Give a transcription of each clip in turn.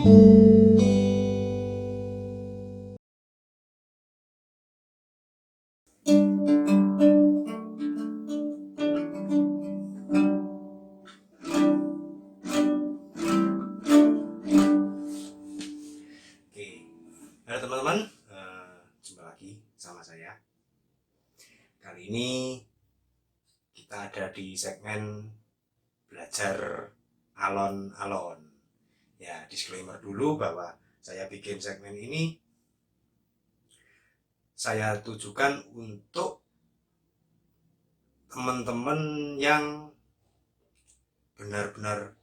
Halo teman-teman, jumpa lagi sama saya. Kali ini kita ada di segmen belajar alon-alon. Ya, disclaimer dulu bahwa saya bikin segmen ini saya tujukan untuk teman-teman yang benar-benar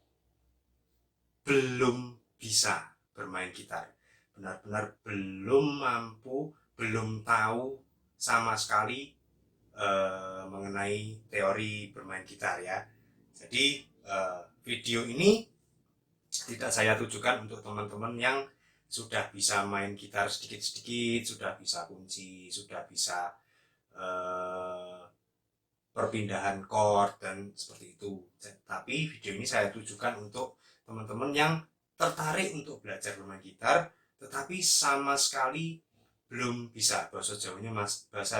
belum bisa bermain gitar, benar-benar belum mampu, belum tahu sama sekali mengenai teori bermain gitar ya. Jadi video ini tidak saya tujukan untuk teman-teman yang sudah bisa main gitar sedikit-sedikit, sudah bisa kunci, sudah bisa perpindahan chord dan seperti itu. Tapi video ini saya tujukan untuk teman-teman yang tertarik untuk belajar bermain gitar tetapi sama sekali belum bisa. Bahasa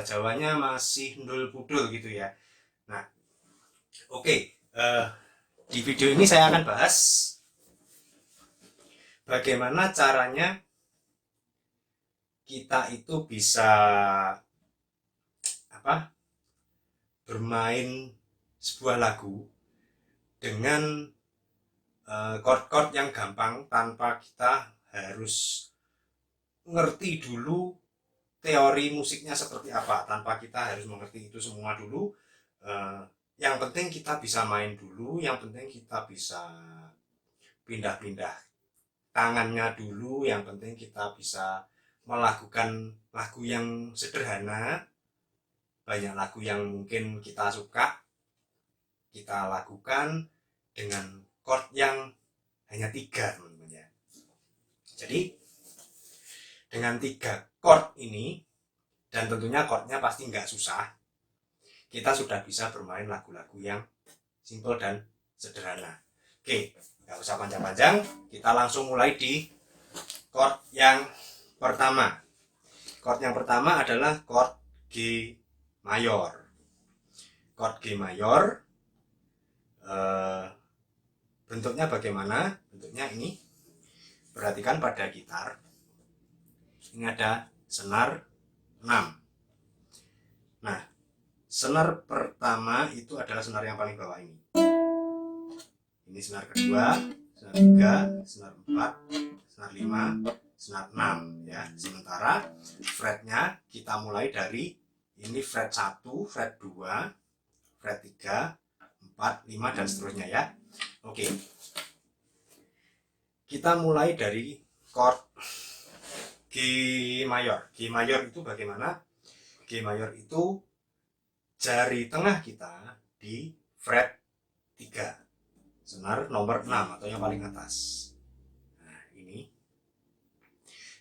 Jawanya masih ndul budul gitu ya. Nah, oke. Di video ini saya akan bahas bagaimana caranya kita itu bisa bermain sebuah lagu dengan chord-chord yang gampang tanpa kita harus ngerti dulu teori musiknya seperti apa, tanpa kita harus mengerti itu semua dulu. Yang penting kita bisa main dulu, yang penting kita bisa pindah-pindah tangannya dulu, yang penting kita bisa melakukan lagu yang sederhana. Banyak lagu yang mungkin kita suka, kita lakukan dengan chord yang hanya 3 teman-teman ya. Jadi dengan 3 chord ini, dan tentunya chordnya pasti nggak susah, kita sudah bisa bermain lagu-lagu yang simple dan sederhana. Oke, nggak usah panjang-panjang, kita langsung mulai di chord yang pertama. Chord yang pertama adalah chord G mayor. Chord G mayor bentuknya bagaimana? Bentuknya ini. Perhatikan pada gitar. Ini ada senar 6. Nah, senar pertama itu adalah senar yang paling bawah ini. Ini senar kedua, senar 3, senar 4, senar 5, senar 6 ya. Sementara fretnya kita mulai dari ini fret 1, fret 2, fret 3, 4, 5 dan seterusnya ya. Oke. Kita mulai dari chord G mayor. G mayor itu bagaimana? G mayor itu jari tengah kita di fret 3. Senar nomor 6 atau yang paling atas. Nah, ini.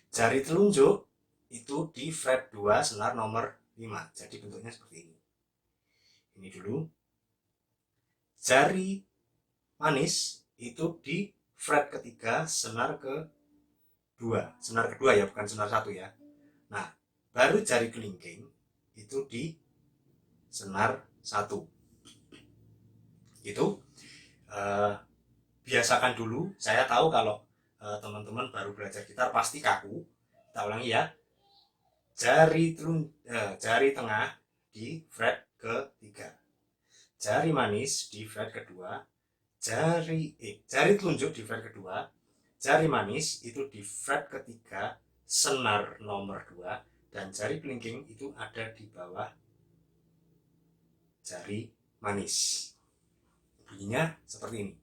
Jari telunjuk itu di fret 2 senar nomor 5. Jadi bentuknya seperti ini. Ini dulu. Jari manis itu di fret ketiga senar ke-2. Senar kedua ya, bukan senar 1 ya. Nah, baru jari kelingking itu di senar 1. Itu biasakan dulu. Saya tahu kalau teman-teman baru belajar gitar pasti kaku. Kita ulangi ya. Jari tengah di fret ke-3, jari manis di fret kedua, jari telunjuk di fret kedua, jari manis itu di fret ketiga senar nomor 2, dan jari kelingking itu ada di bawah jari manis. Bunyinya seperti ini.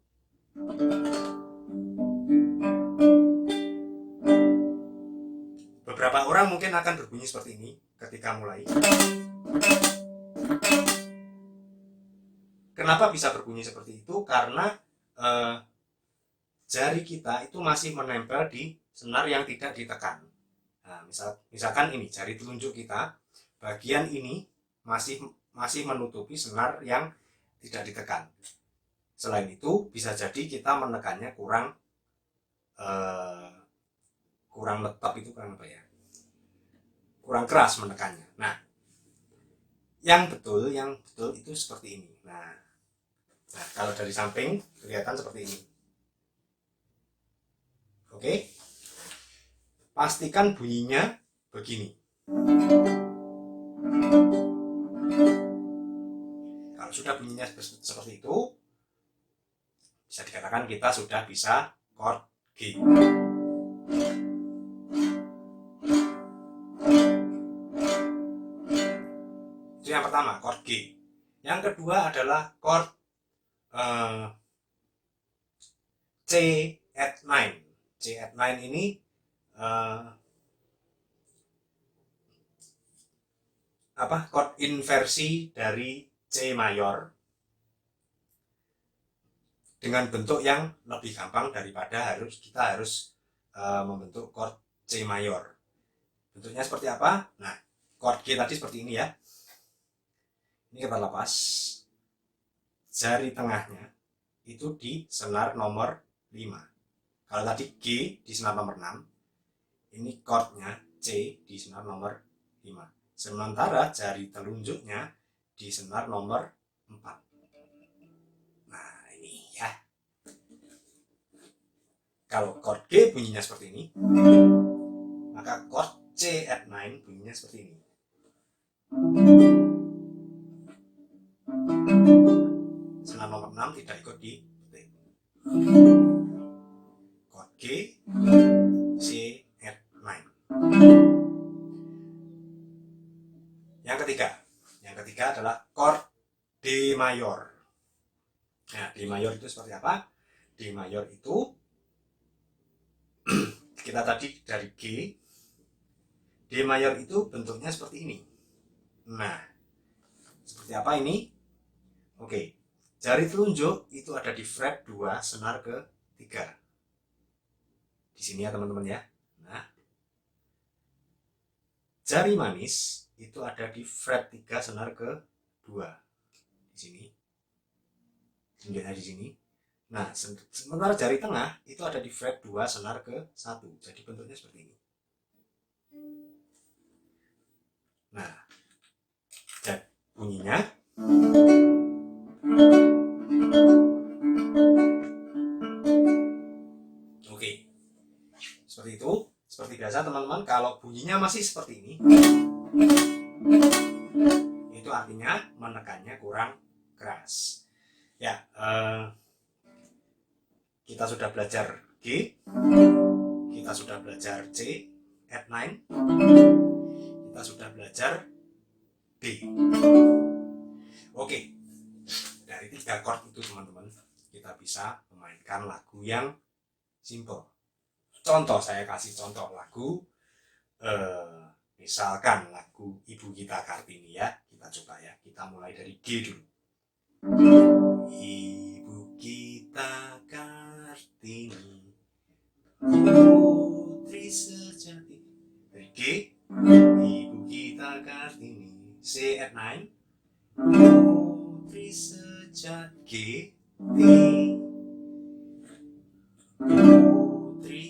Beberapa orang mungkin akan berbunyi seperti ini ketika mulai. Kenapa bisa berbunyi seperti itu? Karena jari kita itu masih menempel di senar yang tidak ditekan. Nah, misalkan ini jari telunjuk kita, bagian ini masih menutupi senar yang tidak ditekan. Selain itu, bisa jadi kita menekannya kurang kurang letap, itu kurang apa ya, kurang keras menekannya. Nah, yang betul itu seperti ini. Nah, kalau dari samping kelihatan seperti ini. Oke, pastikan bunyinya begini. Kalau sudah bunyinya seperti itu, bisa dikatakan kita sudah bisa chord G. Itu yang pertama, chord G. Yang kedua adalah chord C add 9. C add 9 ini chord inversi dari C mayor dengan bentuk yang lebih gampang daripada kita harus membentuk chord C mayor. Bentuknya seperti apa? Nah, chord G tadi seperti ini ya. Ini kita lepas. Jari tengahnya itu di senar nomor 5. Kalau tadi G di senar nomor 6, ini chordnya C di senar nomor 5. Sementara jari telunjuknya di senar nomor 4. Nah, ini ya. Kalau chord G bunyinya seperti ini, maka chord C add 9 bunyinya seperti ini. Senar nomor 6 tidak ikut di chord G, C add 9. Yang ketiga adalah chord D mayor. Nah, D mayor itu seperti apa? D mayor itu kita tadi dari G, D mayor itu bentuknya seperti ini. Nah, seperti apa ini? Oke, jari telunjuk itu ada di fret 2 senar ke 3. Di sini ya teman-teman ya. Nah, jari manis itu ada di fret 3 senar ke 2. Di sini. Tunjuknya di sini. Nah, sementara jari tengah itu ada di fret 2 senar ke 1. Jadi bentuknya seperti ini. Nah, bunyinya oke. Seperti itu. Seperti biasa teman-teman, kalau bunyinya masih seperti ini, itu artinya menekannya kurang keras. Ya, kita sudah belajar G, kita sudah belajar C add 9, kita sudah belajar D. Oke, dari 3 chord itu teman-teman, kita bisa memainkan lagu yang simple. Contoh, saya kasih contoh lagu, misalkan lagu Ibu Kita Kartini ya. Kita coba ya, kita mulai dari G dulu. Ibu kita Kartini, putri sejati. Dari G, Ibu kita Kartini. C add 9, putri sejati. G, putri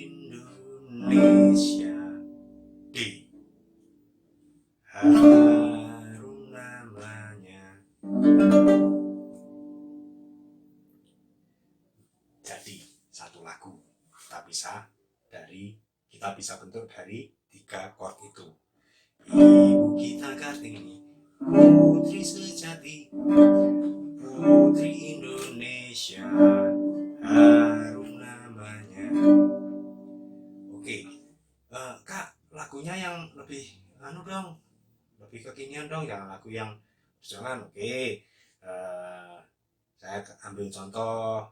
Indonesia. D, harum namanya. Jadi satu lagu kita bisa bentuk dari 3 chord itu. Ibu kita Kartini, putri sejati, putri Indonesia, harum namanya. Oke, Kak, lagunya yang lebih dong, lebih kekinian dong, jangan lagu yang jangan. Oke, saya ambil contoh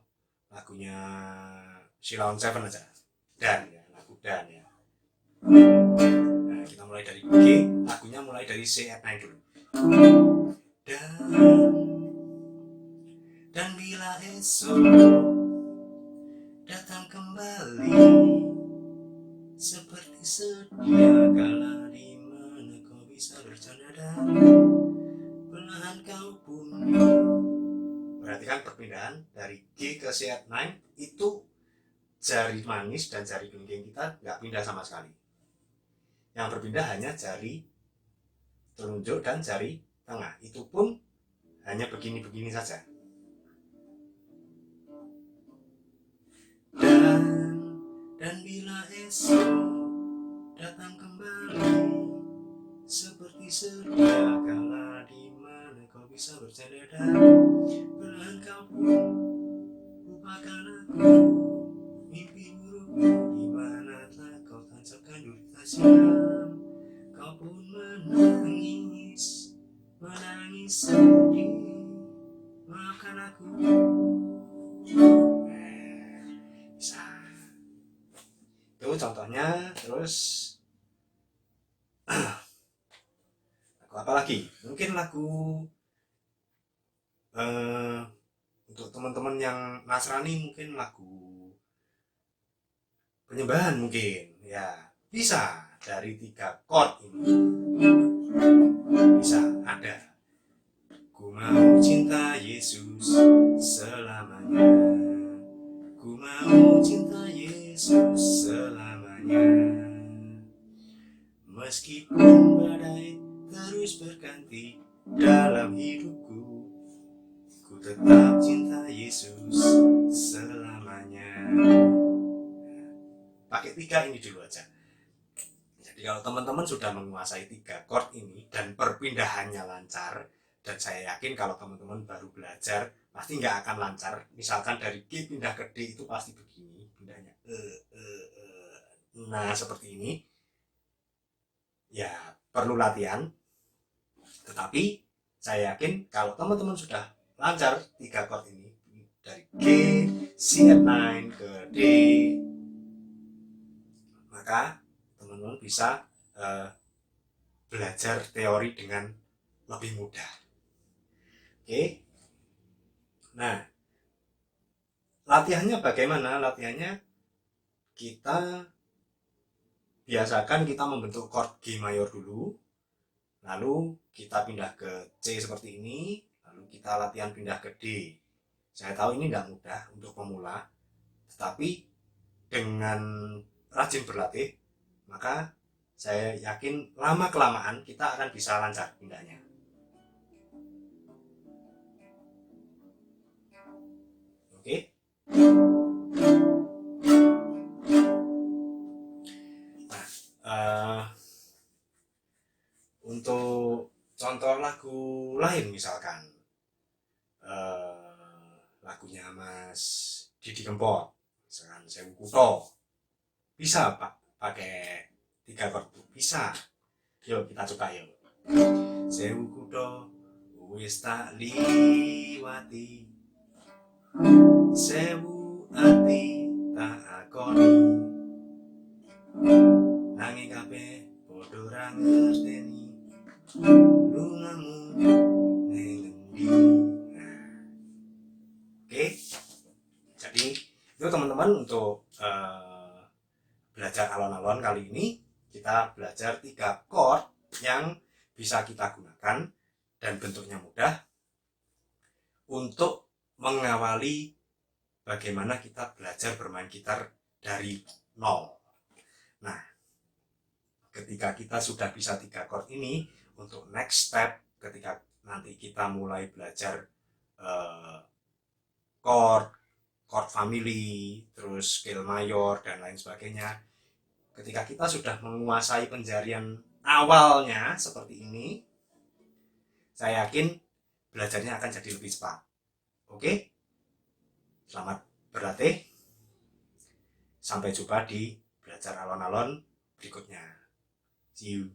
lagunya Sheila on 7 aja, Dan ya, lagu Dan ya. Nah, kita mulai dari G, lagunya mulai dari C add 9 dulu. Dan bila esok datang kembali seperti sedia kala, di mana kau bisa bercanda dan belahan kau pun. Perhatikan perpindahan dari G ke C add 9 itu jari manis dan jari kelingking kita nggak pindah sama sekali. Yang berpindah hanya jari telunjuk dan jari tengah. Itu pun hanya begini-begini saja. Dan bila esok datang kembali seperti sedia kala, di mana kau bisa bercanda dan perlahan kau pun lupakan aku. Mimpi burukku di mana telah kau tancapkan duta silam. Kau pun menangis sedih, maafkan aku. Bisa. Itu contohnya. Terus lagu apa lagi? Mungkin lagu untuk teman-teman yang Nasrani, mungkin lagu penyembahan mungkin. Ya, bisa dari 3 chord ini. Bisa ada. Ku mau cinta Yesus selamanya. Ku mau cinta Yesus selamanya. Meskipun badai terus berganti dalam hidupku, ku tetap cinta Yesus selamanya. Pakai 3 ini dulu aja. Jadi kalau teman-teman sudah menguasai 3 chord ini dan perpindahannya lancar, dan saya yakin kalau teman-teman baru belajar pasti nggak akan lancar. Misalkan dari G pindah ke D itu pasti begini pindahnya. Nah seperti ini. Ya perlu latihan. Tetapi saya yakin kalau teman-teman sudah lancar 3 chord ini dari G, C9 ke D, maka teman-teman bisa belajar teori dengan lebih mudah. Oke. Nah, latihannya bagaimana? Latihannya kita biasakan kita membentuk chord G mayor dulu, lalu kita pindah ke C seperti ini, lalu kita latihan pindah ke D. Saya tahu ini tidak mudah untuk pemula, tetapi dengan rajin berlatih, maka saya yakin lama-kelamaan kita akan bisa lancar pindahnya. Oke. Nah, untuk contoh lagu lain misalkan lagunya Mas Didi Kempot, misalkan Sewu Kutho, bisa Pak pakai 3 chord? Bisa. Yuk kita coba yuk. Sewu Kutho wis tak liwati, sewu ati tak akoni, nanging kabeh padha ra ngerteni lungamu ning endi. Oke. Jadi itu teman-teman untuk belajar alon-alon kali ini kita belajar 3 chord yang bisa kita gunakan dan bentuknya mudah untuk mengawali bagaimana kita belajar bermain gitar dari nol. Nah, ketika kita sudah bisa 3 chord ini, untuk next step ketika nanti kita mulai belajar chord family, terus scale mayor dan lain sebagainya, ketika kita sudah menguasai penjarian awalnya seperti ini, saya yakin belajarnya akan jadi lebih cepat. Oke? Selamat berlatih. Sampai jumpa di belajar alon-alon berikutnya. See you.